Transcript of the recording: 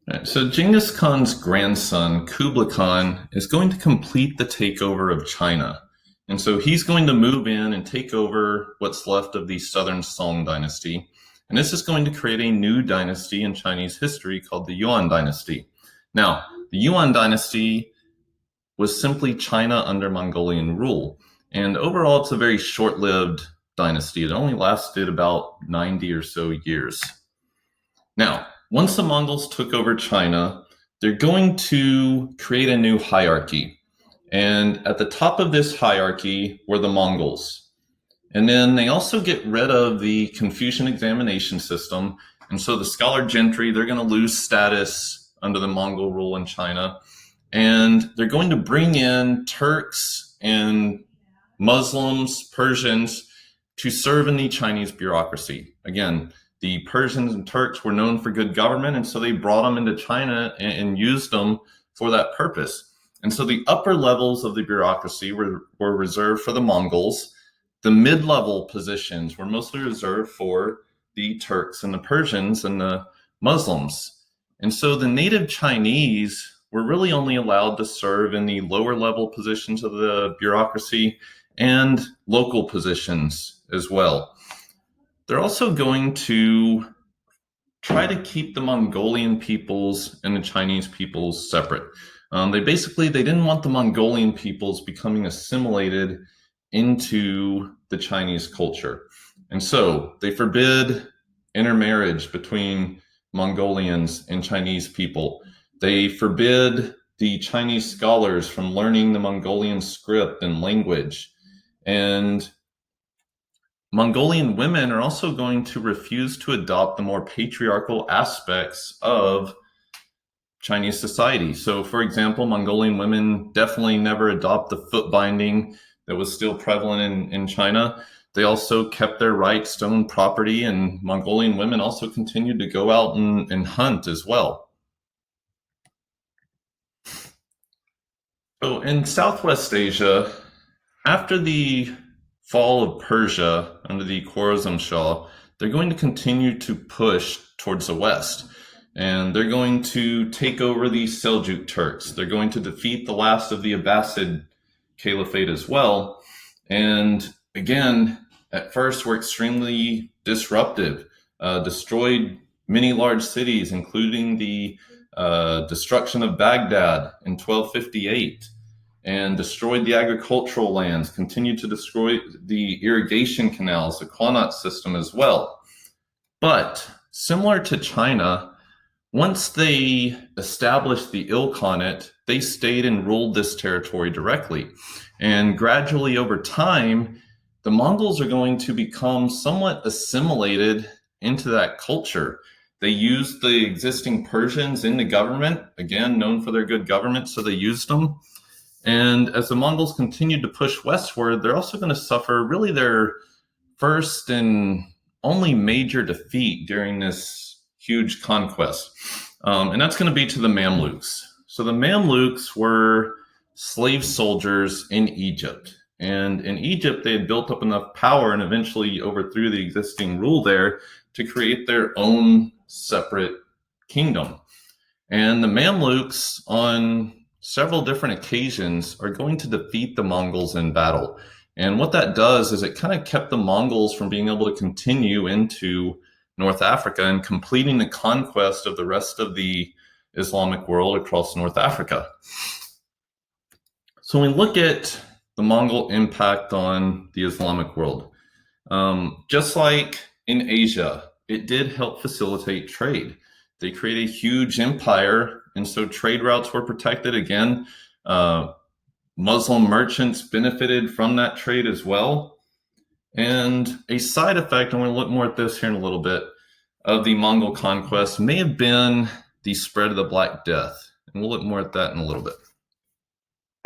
Right, so Genghis Khan's grandson, Kublai Khan, is going to complete the takeover of China. And so he's going to move in and take over what's left of the Southern Song dynasty. And this is going to create a new dynasty in Chinese history called the Yuan dynasty. Now, the Yuan dynasty was simply China under Mongolian rule. And overall, it's a very short lived dynasty. It only lasted about 90 or so years. Now, once the Mongols took over China, they're going to create a new hierarchy. And at the top of this hierarchy were the Mongols. And then they also get rid of the Confucian examination system. And so the scholar gentry, they're going to lose status under the Mongol rule in China. And they're going to bring in Turks and Muslims, Persians, to serve in the Chinese bureaucracy. Again, the Persians and Turks were known for good government, and so they brought them into China and used them for that purpose. And so the upper levels of the bureaucracy were reserved for the Mongols. The mid-level positions were mostly reserved for the Turks and the Persians and the Muslims. And so the native Chinese were really only allowed to serve in the lower level positions of the bureaucracy and local positions as well. They're also going to try to keep the Mongolian peoples and the Chinese peoples separate. They didn't want the Mongolian peoples becoming assimilated into the Chinese culture. And so they forbid intermarriage between Mongolians and Chinese people. They forbid the Chinese scholars from learning the Mongolian script and language. And Mongolian women are also going to refuse to adopt the more patriarchal aspects of Chinese society. So, for example, Mongolian women definitely never adopt the foot binding that was still prevalent in China. They also kept their rights to own property, and Mongolian women also continued to go out and hunt as well. So in Southwest Asia, after the fall of Persia under the Khwarezm Shah, they're going to continue to push towards the west. And they're going to take over the Seljuk Turks. They're going to defeat the last of the Abbasid Caliphate as well. And again, at first were extremely disruptive, destroyed many large cities, including the destruction of Baghdad in 1258, and destroyed the agricultural lands, continued to destroy the irrigation canals, the Qanat system as well. But similar to China, once they established the Ilkhanate, they stayed and ruled this territory directly. And gradually over time, the Mongols are going to become somewhat assimilated into that culture. They used the existing Persians in the government, again, known for their good government, so they used them. And as the Mongols continued to push westward, they're also going to suffer really their first and only major defeat during this huge conquest. And that's going to be to the Mamluks. So the Mamluks were slave soldiers in Egypt. And in Egypt, they had built up enough power and eventually overthrew the existing rule there to create their own separate kingdom. And the Mamluks, on several different occasions, are going to defeat the Mongols in battle. And what that does is it kind of kept the Mongols from being able to continue into North Africa and completing the conquest of the rest of the Islamic world across North Africa. So when we look at the Mongol impact on the Islamic world, just like in Asia, it did help facilitate trade. They created a huge empire, and so trade routes were protected. Again, Muslim merchants benefited from that trade as well. And a side effect, and we'll look more at this here in a little bit, of the Mongol conquest may have been the spread of the Black Death. And we'll look more at that in a little bit.